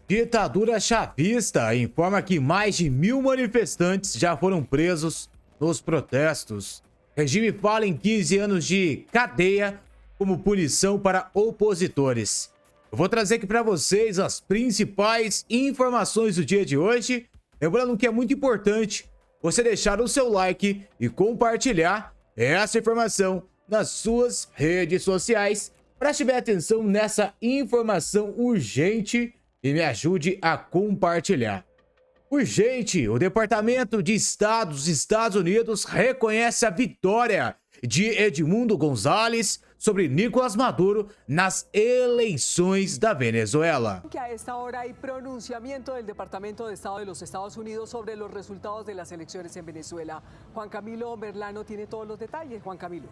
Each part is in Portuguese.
Ditadura chavista informa que mais de 1.000 manifestantes já foram presos nos protestos. Regime fala em 15 anos de cadeia como punição para opositores. Eu vou trazer aqui para vocês as principais informações do dia de hoje. Lembrando que é muito importante você deixar o seu like e compartilhar essa informação nas suas redes sociais. Preste bem atenção nessa informação urgente e me ajude a compartilhar. Urgente, o Departamento de Estado dos Estados Unidos reconhece a vitória de Edmundo González sobre Nicolás Maduro nas eleições da Venezuela. Que a esta hora hay pronunciamiento del Departamento de Estado de los Estados Unidos sobre los resultados de las elecciones en Venezuela. Juan Camilo Merlano tiene todos los detalles. Juan Camilo.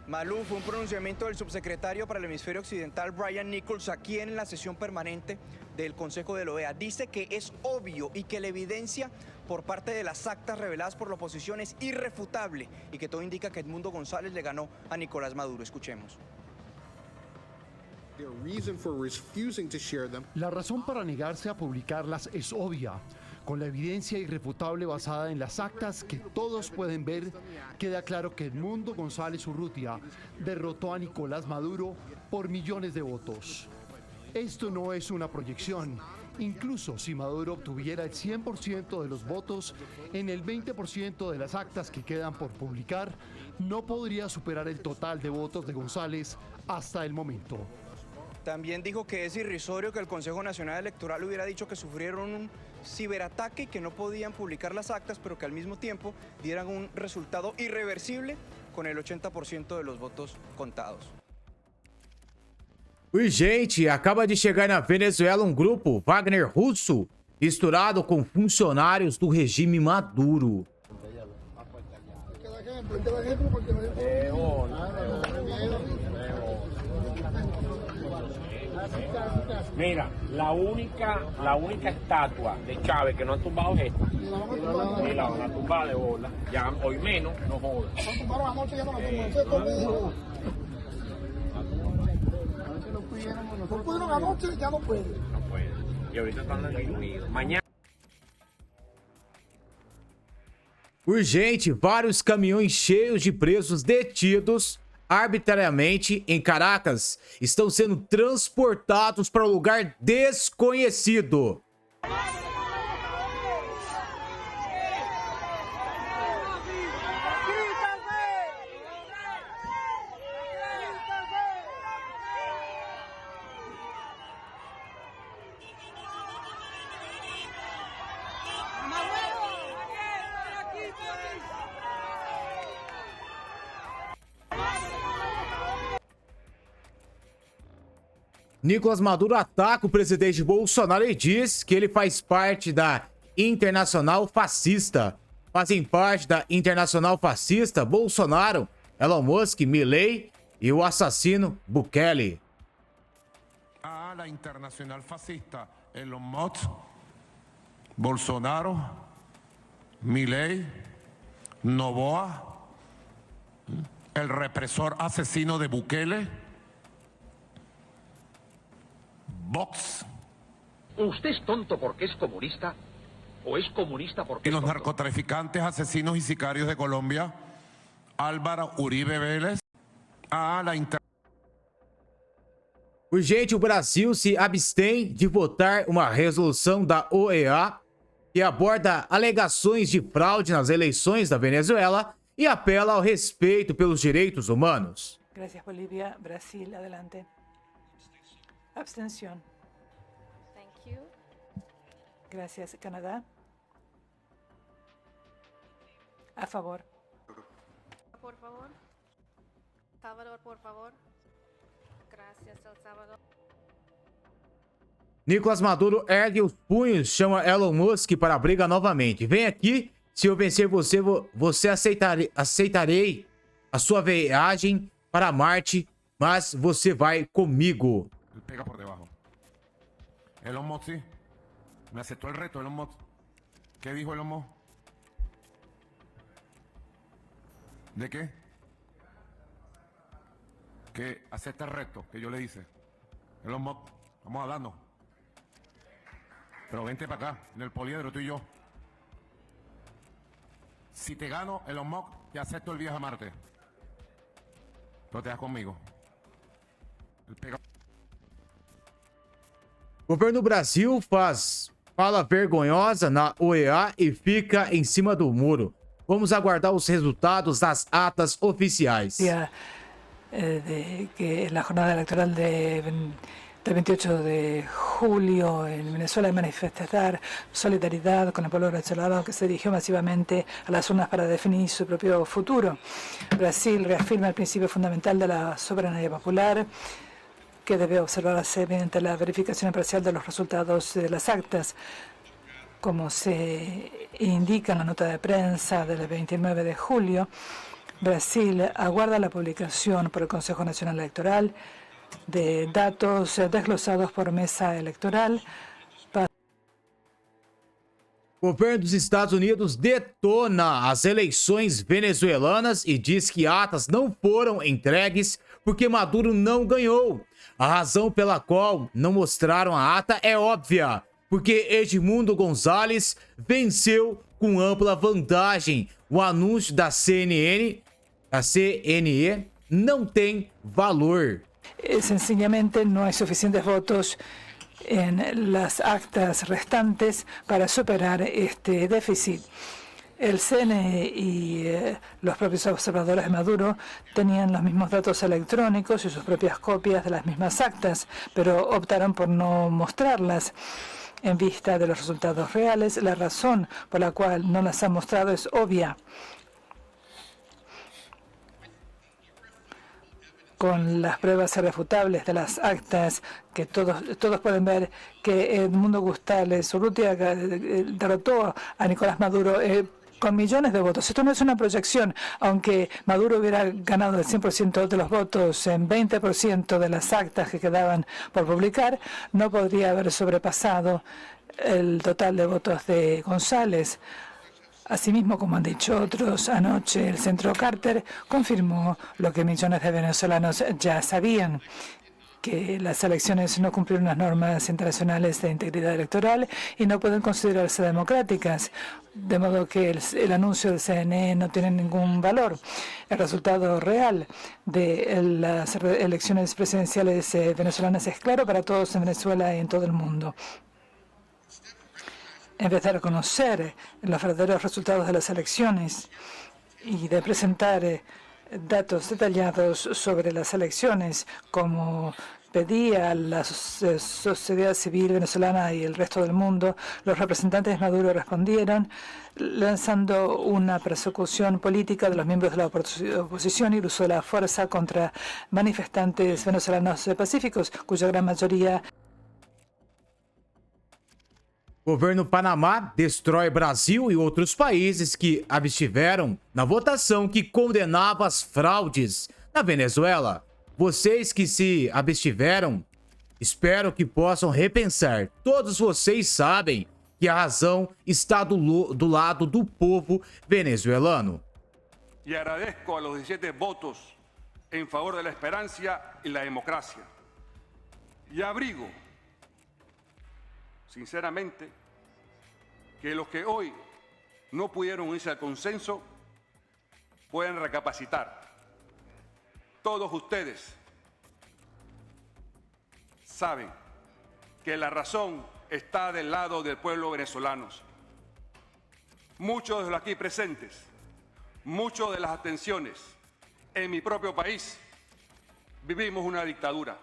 Malú, fue un pronunciamiento del subsecretario para el hemisferio occidental Brian Nichols aquí en la sesión permanente del Consejo de la OEA. Dice que es obvio y que la evidencia por parte de las actas reveladas por la oposición es irrefutable y que todo indica que Edmundo González le ganó a Nicolás Maduro. Escuchemos. La razón para negarse a publicarlas es obvia. Con la evidencia irrefutable basada en las actas que todos pueden ver, queda claro que Edmundo González Urrutia derrotó a Nicolás Maduro por millones de votos. Esto no es una proyección. Incluso si Maduro obtuviera el 100% de los votos, en el 20% de las actas que quedan por publicar, no podría superar el total de votos de González hasta el momento. También dijo que es irrisorio que el Consejo Nacional Electoral hubiera dicho que sufrieron un ciberataque y que no podían publicar las actas, pero que al mismo tiempo dieran un resultado irreversible con el 80% de los votos contados. Urgente, acaba de chegar na Venezuela um grupo Wagner russo misturado com funcionários do regime Maduro. Mira, la única estatua de Chávez que no han tumbado es esta. Y la van a tumbar de bola. Ya hoy menos, no jodas. No puede. Y ahorita están en Reino Unido. Mañana. Urgente, vários caminhões cheios de presos detidos arbitrariamente em Caracas estão sendo transportados para um lugar desconhecido. Nicolás Maduro ataca o presidente Bolsonaro e diz que ele faz parte da Internacional Fascista. Fazem parte da Internacional Fascista Bolsonaro, Elon Musk, Milei e o assassino Bukele. A la Internacional Fascista, Elon Musk, Bolsonaro, Milei, Noboa, el represor asesino de Bukele, Vox. ¿Usted es tonto porque es comunista? ¿O es comunista porque Y es los tonto? narcotraficantes, asesinos y sicarios de Colombia, Álvaro Uribe Vélez. A la Urgente, o Brasil se abstém de votar uma resolução da OEA que aborda alegações de fraude nas eleições da Venezuela e apela ao respeito pelos direitos humanos. Gracias, Bolivia. Brasil, adelante. Abstención. Thank you. Gracias, Canadá. A favor. Por favor. Salvador, por favor. Gracias, El Salvador. Nicolás Maduro ergue os punhos, chama Elon Musk para a briga novamente. Vem aqui, se eu vencer você aceitarei a sua viagem para Marte, mas você vai comigo. Pega por debajo. Elon Musk, sí. Me aceptó el reto, Elon Musk. ¿Qué dijo Elon Musk? ¿De qué? Que acepta el reto que yo le hice. Elon Musk, vamos a darnos. Pero vente para acá, en el poliedro, tú y yo. Si te gano Elon Musk, te acepto el viaje a Marte. No te das conmigo. O governo do Brasil faz fala vergonhosa na OEA e fica em cima do muro. Vamos aguardar os resultados das atas oficiais. De que en la jornada electoral del 28 de julio en Venezuela manifestar solidaridad con el pueblo venezolano que se dirigió masivamente a las urnas para definir su propio futuro. Brasil reafirma el principio fundamental de la soberanía popular que debe observarse mediante la verificación imparcial de los resultados de las actas. Como se indica en la nota de prensa del 29 de julio, Brasil aguarda la publicación por el Consejo Nacional Electoral de datos desglosados por mesa electoral. O governo dos Estados Unidos detona as eleições venezuelanas e diz que atas não foram entregues porque Maduro não ganhou. A razão pela qual não mostraram a ata é óbvia, porque Edmundo Gonzalez venceu com ampla vantagem. O anúncio da CNN, a CNE, não tem valor. Sencillamente no hay suficientes votos en las actas restantes para superar este déficit. El CNE y los propios observadores de Maduro tenían los mismos datos electrónicos y sus propias copias de las mismas actas, pero optaron por no mostrarlas. En vista de los resultados reales, la razón por la cual no las han mostrado es obvia. Con las pruebas irrefutables de las actas, que todos pueden ver que Edmundo González Urrutia derrotó a Nicolás Maduro con millones de votos. Esto no es una proyección. Aunque Maduro hubiera ganado el 100% de los votos en 20% de las actas que quedaban por publicar, no podría haber sobrepasado el total de votos de González. Asimismo, como han dicho otros, anoche el Centro Carter confirmó lo que millones de venezolanos ya sabían, que las elecciones no cumplieron las normas internacionales de integridad electoral y no pueden considerarse democráticas, de modo que el anuncio del CNE no tiene ningún valor. El resultado real de las elecciones presidenciales venezolanas es claro para todos en Venezuela y en todo el mundo. En vez de reconocer los verdaderos resultados de las elecciones y de presentar datos detallados sobre las elecciones, como pedía la sociedad civil venezolana y el resto del mundo, los representantes de Maduro respondieron lanzando una persecución política de los miembros de la oposición y el uso de la fuerza contra manifestantes venezolanos pacíficos, cuya gran mayoría. O governo Panamá destrói Brasil e outros países que abstiveram na votação que condenava as fraudes na Venezuela. Vocês que se abstiveram, espero que possam repensar. Todos vocês sabem que a razão está do lado do povo venezuelano. Y agradezco a los 17 votos en favor de la esperanza y la democracia. Y abrigo, sinceramente, que los que hoy no pudieron unirse al consenso pueden recapacitar. Todos ustedes saben que la razón está del lado del pueblo venezolano. Muchos de los aquí presentes, muchas de las abstenciones en mi propio país, vivimos una dictadura.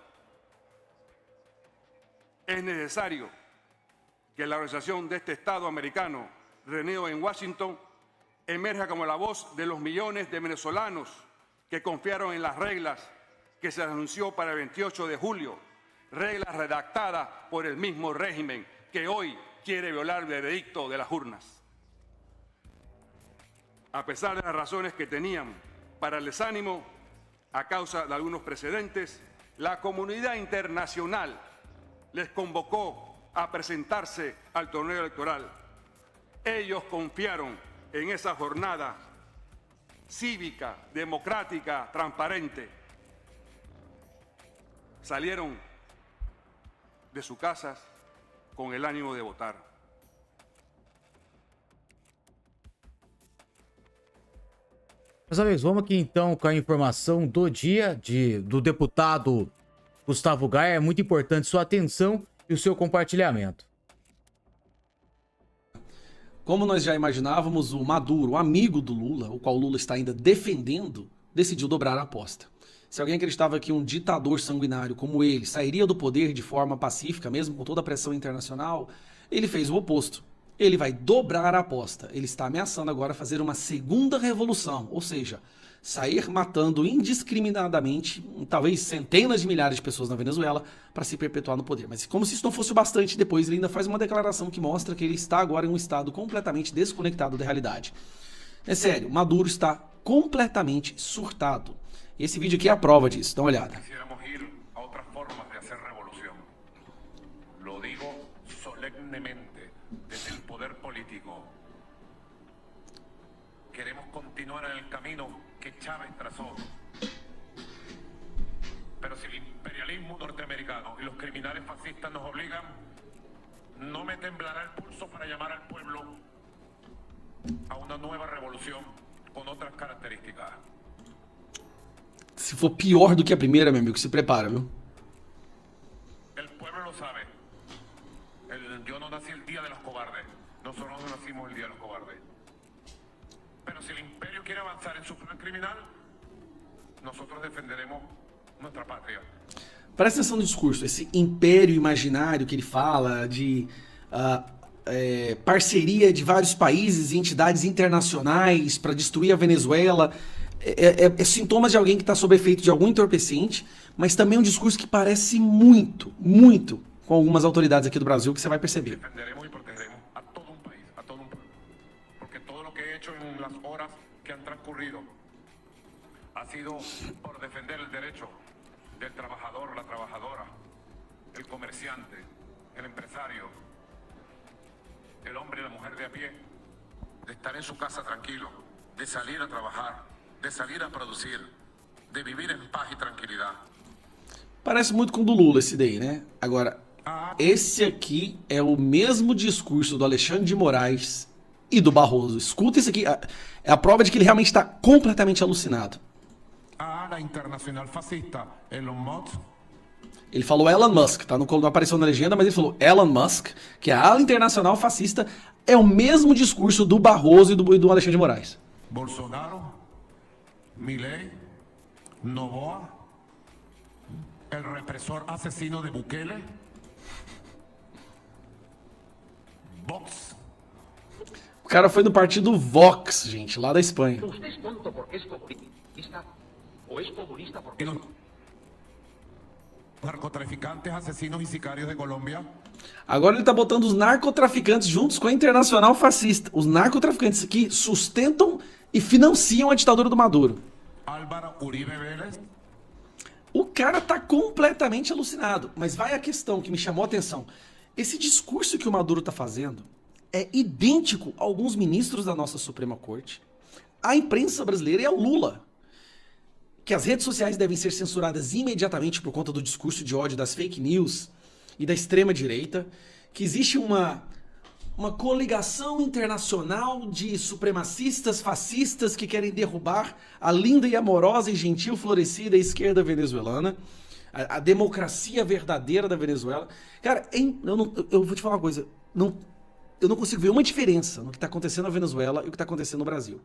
Es necesario que la organización de este Estado americano, reunido en Washington, emerja como la voz de los millones de venezolanos que confiaron en las reglas que se anunció para el 28 de julio, reglas redactadas por el mismo régimen que hoy quiere violar el veredicto de las urnas. A pesar de las razones que tenían para el desánimo, a causa de algunos precedentes, la comunidad internacional les convocó a presentarse al torneo electoral. Ellos confiaron en esa jornada cívica, democrática, transparente. Salieron de sus casas con el ánimo de votar. Meus amigos, vamos aqui então com a informação do dia do deputado Gustavo Gaia. É muito importante sua atenção e o seu compartilhamento. Como nós já imaginávamos, o Maduro, o amigo do Lula, o qual o Lula está ainda defendendo, decidiu dobrar a aposta. Se alguém acreditava que um ditador sanguinário como ele sairia do poder de forma pacífica, mesmo com toda a pressão internacional, ele fez o oposto. Ele vai dobrar a aposta. Ele está ameaçando agora fazer uma segunda revolução, ou seja, sair matando indiscriminadamente, talvez centenas de milhares de pessoas na Venezuela para se perpetuar no poder. Mas como se isso não fosse o bastante, depois ele ainda faz uma declaração que mostra que ele está agora em um estado completamente desconectado da realidade. É sério, Maduro está completamente surtado. E esse vídeo aqui é a prova disso, dá uma olhada. Quisiéramos ir a otras formas de hacer revolución. Lo digo solemnemente desde el poder político. Queremos continuar en el camino que Chávez trazó. Pero si el imperialismo norteamericano y los criminales fascistas nos obligan, no me temblará el pulso para llamar al pueblo a una nueva revolución con otras características. Se for pior do que a primeira, meu amigo, se prepara, viu? El pueblo lo sabe. Yo no nací el día de los cobardes. Nosotros no nacimos el día de los cobardes. Pero si el imperio quiere avanzar en su plan criminal, nosotros defenderemos nuestra patria. Presta atenção no discurso, esse império imaginário que ele fala de parceria de vários países e entidades internacionais para destruir a Venezuela. É sintomas de alguém que está sob efeito de algum entorpecente, mas também um discurso que parece muito com algumas autoridades aqui do Brasil, que você vai perceber. Defenderemos y protegeremos a todo un país, a todo un pueblo. Porque todo lo que he hecho en las horas que han transcurrido ha sido por defender el derecho del trabajador, la trabajadora, el comerciante, el empresario, el hombre y la mujer de a pie, de estar en su casa tranquilo, de salir a trabajar, de salir a producir, de vivir en paz y tranquilidad. Parece muito com o do Lula esse daí, né? Agora, esse aqui é o mesmo discurso do Alexandre de Moraes e do Barroso. Escuta isso aqui, é a prova de que ele realmente está completamente alucinado. A ala internacional fascista, Elon Musk. Ele falou Elon Musk, tá? Não apareceu na legenda, mas ele falou Elon Musk, que é a ala internacional fascista, é o mesmo discurso do Barroso e do Alexandre de Moraes. Bolsonaro, Milei, Noboa, el represor asesino de Bukele, Vox. O cara foi do partido Vox, gente, lá da Espanha. Usted es tonto porque es comunista o es comunista porque Los narcotraficantes, asesinos y sicarios de Colombia. Agora ele tá botando os narcotraficantes juntos com a internacional fascista. Os narcotraficantes aqui sustentam e financiam a ditadura do Maduro. Álvaro Uribe Vélez. O cara tá completamente alucinado. Mas vai a questão que me chamou a atenção. Esse discurso que o Maduro tá fazendo é idêntico a alguns ministros da nossa Suprema Corte, à imprensa brasileira e ao Lula. Que as redes sociais devem ser censuradas imediatamente por conta do discurso de ódio das fake news e da extrema-direita, que existe uma coligação internacional de supremacistas fascistas que querem derrubar a linda e amorosa e gentil florescida esquerda venezuelana, a democracia verdadeira da Venezuela. Cara, eu vou te falar uma coisa, eu não consigo ver uma diferença no que está acontecendo na Venezuela e o que está acontecendo no Brasil.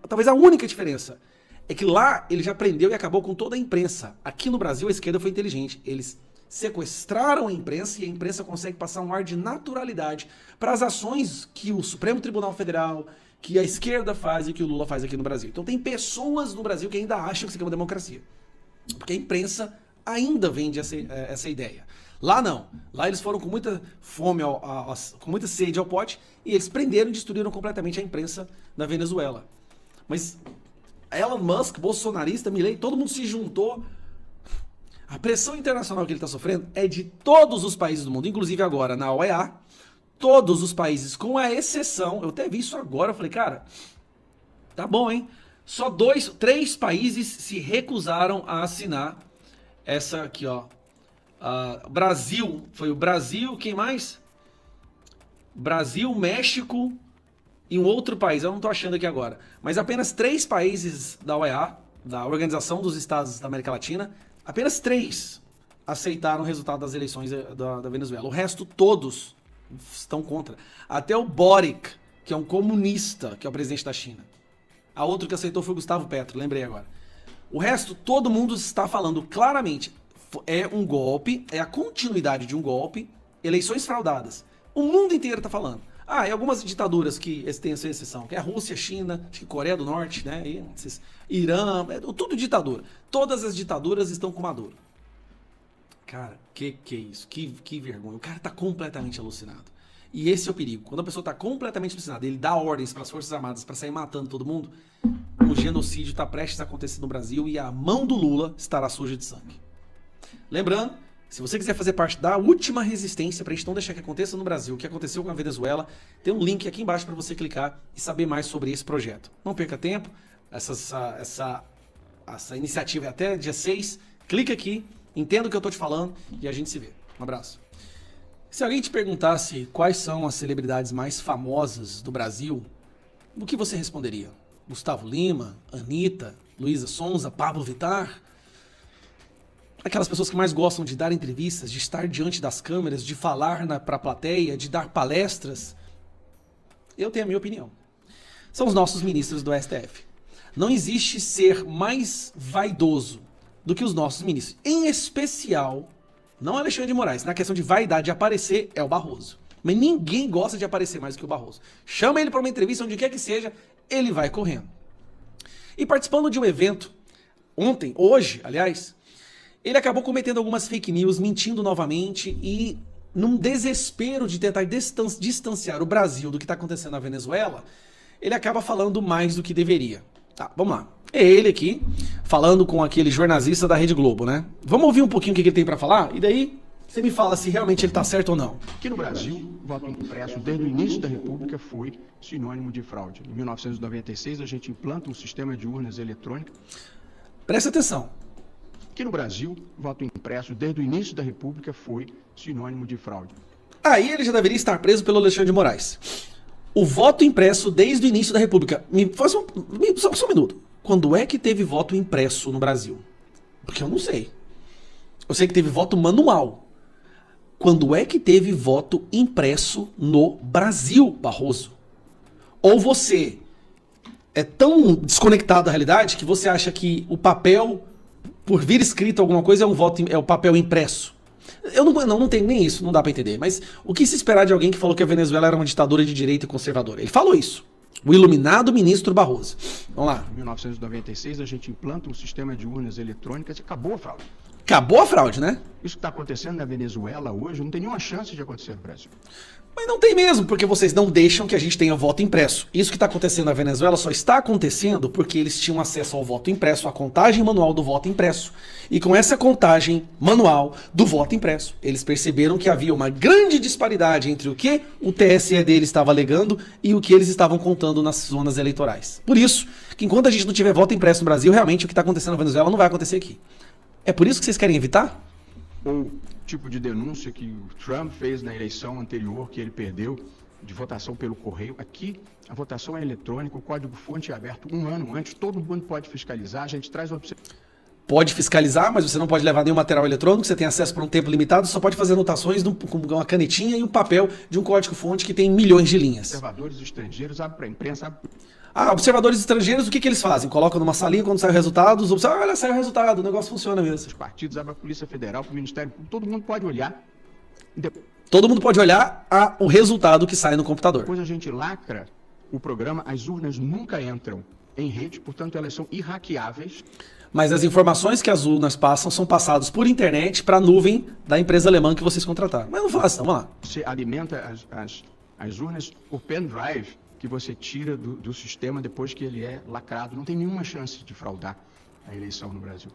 Talvez a única diferença é que lá ele já prendeu e acabou com toda a imprensa. Aqui no Brasil a esquerda foi inteligente. Eles sequestraram a imprensa e a imprensa consegue passar um ar de naturalidade para as ações que o Supremo Tribunal Federal, que a esquerda faz e que o Lula faz aqui no Brasil. Então tem pessoas no Brasil que ainda acham que isso aqui é uma democracia. Porque a imprensa ainda vende essa ideia. Lá não. Lá eles foram com muita fome, com muita sede ao pote e eles prenderam e destruíram completamente a imprensa da Venezuela. Mas Elon Musk, bolsonarista, Milei, todo mundo se juntou. A pressão internacional que ele está sofrendo é de todos os países do mundo, inclusive agora na OEA, todos os países, com a exceção, eu até vi isso agora, eu falei, cara, tá bom, hein? Só 3 países se recusaram a assinar essa aqui, ó, Brasil, foi o Brasil, quem mais? Brasil, México e um outro país, eu não tô achando aqui agora. Mas apenas 3 países da OEA, da Organização dos Estados da América Latina, apenas 3 aceitaram o resultado das eleições da Venezuela. O resto, todos estão contra. Até o Boric, que é um comunista, que é o presidente da China. A outro que aceitou foi o Gustavo Petro, lembrei agora. O resto, todo mundo está falando claramente, é um golpe, é a continuidade de um golpe, eleições fraudadas. O mundo inteiro está falando. E algumas ditaduras que têm essa exceção, que é a Rússia, China, acho que Coreia do Norte, né? Irã, tudo ditadura. Todas as ditaduras estão com Maduro. Cara, que é isso? Que vergonha. O cara tá completamente alucinado. E esse é o perigo. Quando a pessoa tá completamente alucinada, ele dá ordens para as Forças Armadas para sair matando todo mundo, o genocídio tá prestes a acontecer no Brasil e a mão do Lula estará suja de sangue. Lembrando, se você quiser fazer parte da última resistência pra gente não deixar que aconteça no Brasil o que aconteceu com a Venezuela, tem um link aqui embaixo para você clicar e saber mais sobre esse projeto. Não perca tempo, essa iniciativa é até dia 6. Clica aqui, entenda o que eu tô te falando e a gente se vê. Um abraço. Se alguém te perguntasse quais são as celebridades mais famosas do Brasil, o que você responderia? Gustavo Lima, Anitta, Luísa Sonza, Pablo Vittar? Aquelas pessoas que mais gostam de dar entrevistas, de estar diante das câmeras, de falar para a plateia, de dar palestras? Eu tenho a minha opinião. São os nossos ministros do STF. Não existe ser mais vaidoso do que os nossos ministros. Em especial, não Alexandre de Moraes. Na questão de vaidade de aparecer, é o Barroso. Mas ninguém gosta de aparecer mais do que o Barroso. Chama ele para uma entrevista, onde quer que seja, ele vai correndo. E participando de um evento, hoje, aliás, ele acabou cometendo algumas fake news, mentindo novamente e, num desespero de tentar distanciar o Brasil do que está acontecendo na Venezuela, ele acaba falando mais do que deveria. Tá, vamos lá. É ele aqui, falando com aquele jornalista da Rede Globo, né? Vamos ouvir um pouquinho o que ele tem para falar? E daí, você me fala se realmente ele tá certo ou não. Aqui no Brasil, o voto impresso desde o início da República foi sinônimo de fraude. Em 1996, a gente implanta um sistema de urnas eletrônicas. Presta atenção. Aqui no Brasil, o voto impresso desde o início da República foi sinônimo de fraude. Aí ele já deveria estar preso pelo Alexandre de Moraes. O voto impresso desde o início da República. Só um minuto. Quando é que teve voto impresso no Brasil? Porque eu não sei. Eu sei que teve voto manual. Quando é que teve voto impresso no Brasil, Barroso? Ou você é tão desconectado da realidade que você acha que o papel, por vir escrito alguma coisa, é o papel impresso? Eu não tenho nem isso, não dá pra entender. Mas o que se esperar de alguém que falou que a Venezuela era uma ditadura de direita e conservadora? Ele falou isso. O iluminado ministro Barroso. Vamos lá. Em 1996, a gente implanta um sistema de urnas eletrônicas e acabou a fraude. Acabou a fraude, né? Isso que está acontecendo na Venezuela hoje não tem nenhuma chance de acontecer no Brasil. Mas não tem mesmo, porque vocês não deixam que a gente tenha voto impresso. Isso que está acontecendo na Venezuela só está acontecendo porque eles tinham acesso ao voto impresso, à contagem manual do voto impresso. E com essa contagem manual do voto impresso, eles perceberam que havia uma grande disparidade entre o que o TSE deles estava alegando e o que eles estavam contando nas zonas eleitorais. Por isso, que enquanto a gente não tiver voto impresso no Brasil, realmente o que está acontecendo na Venezuela não vai acontecer aqui. É por isso que vocês querem evitar? Ou tipo de denúncia que o Trump fez na eleição anterior, que ele perdeu, de votação pelo correio. Aqui, a votação é eletrônica, o código-fonte é aberto um ano antes, todo mundo pode fiscalizar, a gente traz Pode fiscalizar, mas você não pode levar nenhum material eletrônico, você tem acesso por um tempo limitado, só pode fazer anotações com uma canetinha e um papel de um código-fonte que tem milhões de linhas. Observadores estrangeiros abrem para a imprensa. Observadores estrangeiros, o que eles fazem? Colocam numa salinha quando sai o resultado, os observadores, olha, saiu o resultado, o negócio funciona mesmo. Os partidos abrem a Polícia Federal, para o Ministério Público, todo mundo pode olhar. Todo mundo pode olhar o resultado que sai no computador. Depois a gente lacra o programa, as urnas nunca entram em rede, portanto elas são irhackeáveis. Mas as informações que as urnas passam são passadas por internet para a nuvem da empresa alemã que vocês contrataram. Mas não façam, vamos lá. Você alimenta as urnas por pendrive que você tira do sistema depois que ele é lacrado. Não tem nenhuma chance de fraudar a eleição no Brasil.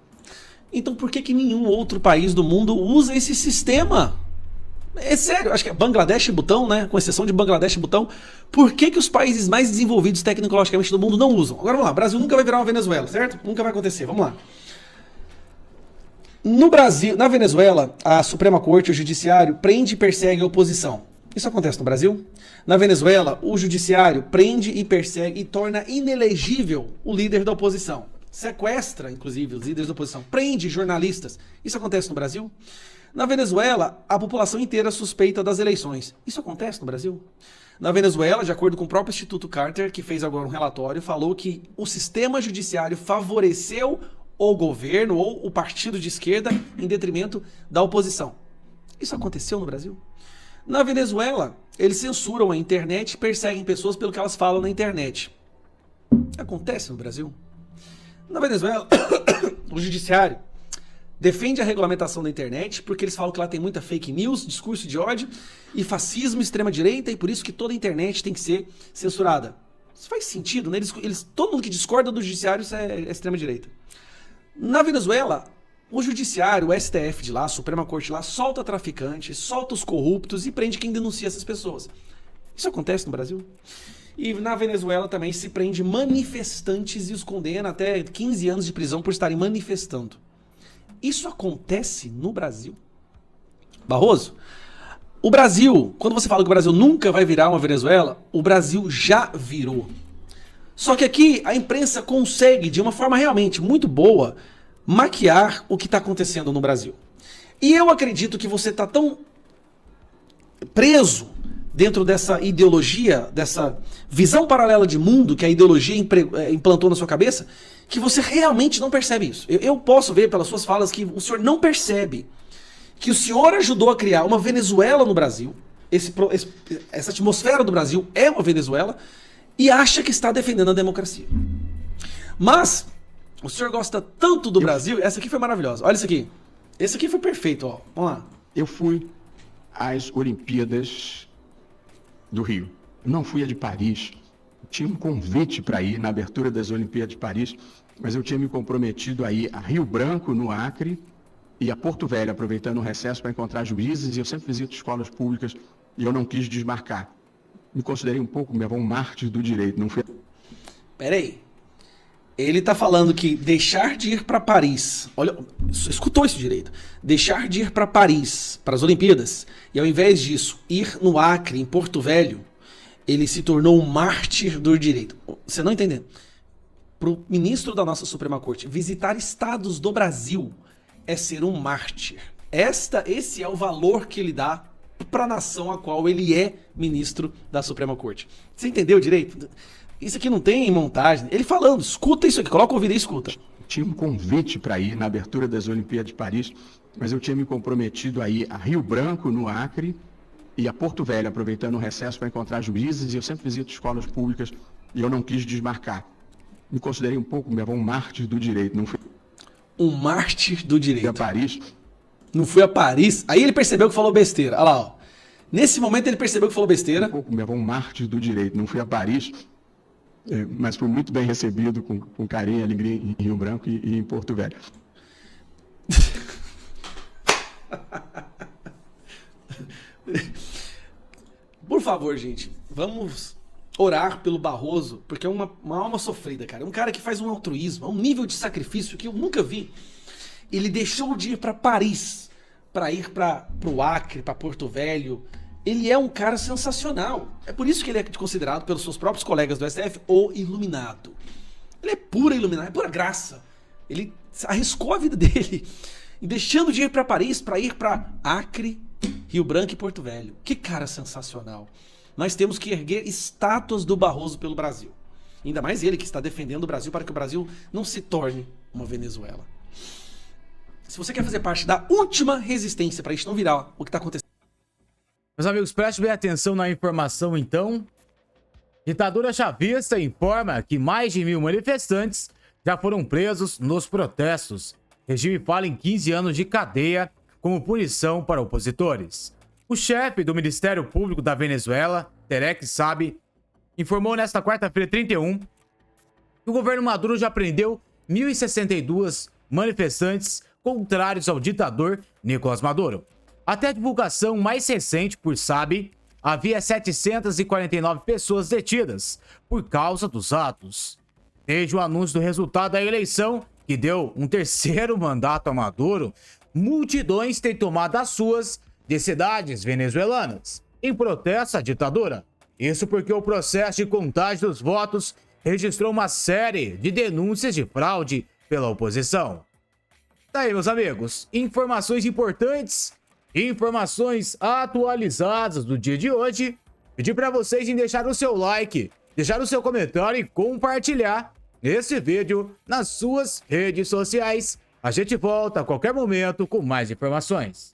Então por que nenhum outro país do mundo usa esse sistema? É sério, acho que é Bangladesh e Butão, né? Com exceção de Bangladesh e Butão. Por que os países mais desenvolvidos tecnologicamente do mundo não usam? Agora vamos lá, o Brasil nunca vai virar uma Venezuela, certo? Nunca vai acontecer, vamos lá. No Brasil, na Venezuela, a Suprema Corte, o Judiciário, prende e persegue a oposição. Isso acontece no Brasil? Na Venezuela, o Judiciário prende e persegue e torna inelegível o líder da oposição. Sequestra, inclusive, os líderes da oposição. Prende jornalistas. Isso acontece no Brasil? Na Venezuela, a população inteira suspeita das eleições. Isso acontece no Brasil? Na Venezuela, de acordo com o próprio Instituto Carter, que fez agora um relatório, falou que o sistema judiciário favoreceu o governo ou o partido de esquerda em detrimento da oposição. Isso aconteceu no Brasil? Na Venezuela, eles censuram a internet e perseguem pessoas pelo que elas falam na internet. Acontece no Brasil? Na Venezuela, o judiciário defende a regulamentação da internet porque eles falam que lá tem muita fake news, discurso de ódio e fascismo, extrema-direita, e por isso que toda a internet tem que ser censurada. Isso faz sentido, né? Todo mundo que discorda do judiciário é extrema-direita. Na Venezuela, o judiciário, o STF de lá, a Suprema Corte lá, solta traficantes, solta os corruptos e prende quem denuncia essas pessoas. Isso acontece no Brasil? E na Venezuela também se prende manifestantes e os condena até 15 anos de prisão por estarem manifestando. Isso acontece no Brasil? Barroso, o Brasil, quando você fala que o Brasil nunca vai virar uma Venezuela, o Brasil já virou. Só que aqui a imprensa consegue, de uma forma realmente muito boa, maquiar o que está acontecendo no Brasil. E eu acredito que você está tão preso dentro dessa ideologia, dessa visão paralela de mundo que a ideologia implantou na sua cabeça, que você realmente não percebe isso. Eu posso ver pelas suas falas que o senhor não percebe que o senhor ajudou a criar uma Venezuela no Brasil, essa atmosfera do Brasil é uma Venezuela, e acha que está defendendo a democracia. Mas o senhor gosta tanto do Brasil, essa aqui foi maravilhosa. Olha isso aqui. Esse aqui foi perfeito, ó. Vamos lá. Eu fui às Olimpíadas do Rio. Não fui a de Paris. Tinha um convite para ir na abertura das Olimpíadas de Paris, mas eu tinha me comprometido a ir a Rio Branco, no Acre, e a Porto Velho, aproveitando o recesso para encontrar juízes, e eu sempre visito escolas públicas, e eu não quis desmarcar. Me considerei um pouco, um mártir do direito, não fui... Peraí. Ele tá falando que deixar de ir para Paris, olha, escutou isso direito, deixar de ir para Paris, para as Olimpíadas, e ao invés disso, ir no Acre, em Porto Velho, ele se tornou um mártir do direito. Você não entendendo? Para o ministro da nossa Suprema Corte, visitar estados do Brasil é ser um mártir. Esse é o valor que ele dá para a nação a qual ele é ministro da Suprema Corte. Você entendeu direito? Isso aqui não tem montagem. Ele falando, escuta isso aqui, coloca o ouvido e escuta. Tinha um convite para ir na abertura das Olimpíadas de Paris, mas eu tinha me comprometido a ir a Rio Branco, no Acre, e a Porto Velho, aproveitando o recesso para encontrar juízes, e eu sempre visito escolas públicas, e eu não quis desmarcar. Me considerei um pouco, um mártir do direito. Não fui... Um mártir do direito. Fui a Paris. Não fui a Paris. Aí ele percebeu que falou besteira. Olha lá, ó. Nesse momento ele percebeu que falou besteira. Um pouco, um mártir do direito. Não fui a Paris, mas fui muito bem recebido, com carinho e alegria em Rio Branco e em Porto Velho. Por favor, gente, vamos orar pelo Barroso, porque é uma alma sofrida, cara. É um cara que faz um altruísmo, um nível de sacrifício que eu nunca vi. Ele deixou de ir para Paris, para ir para o Acre, para Porto Velho. Ele é um cara sensacional. É por isso que ele é considerado pelos seus próprios colegas do STF o iluminado. Ele é pura iluminação, é pura graça. Ele arriscou a vida dele, e deixando de ir para Paris para ir para Acre, Rio Branco e Porto Velho. Que cara sensacional. Nós temos que erguer estátuas do Barroso pelo Brasil. Ainda mais ele que está defendendo o Brasil para que o Brasil não se torne uma Venezuela. Se você quer fazer parte da última resistência para isso não virar o que está acontecendo. Meus amigos, preste bem atenção na informação então. Ditadura chavista informa que mais de 1.000 manifestantes já foram presos nos protestos. Regime fala em 15 anos de cadeia como punição para opositores. O chefe do Ministério Público da Venezuela, Tarek Saab, informou nesta quarta-feira 31 que o governo Maduro já prendeu 1.062 manifestantes contrários ao ditador Nicolás Maduro. Até a divulgação mais recente por Saab, havia 749 pessoas detidas por causa dos atos. Desde o anúncio do resultado da eleição que deu um terceiro mandato a Maduro, multidões têm tomado as suas de cidades venezuelanas em protesto à ditadura. Isso porque o processo de contagem dos votos registrou uma série de denúncias de fraude pela oposição. Tá aí, meus amigos, informações importantes, informações atualizadas do dia de hoje. Pedir para vocês em deixar o seu like, deixar o seu comentário e compartilhar esse vídeo nas suas redes sociais. A gente volta a qualquer momento com mais informações.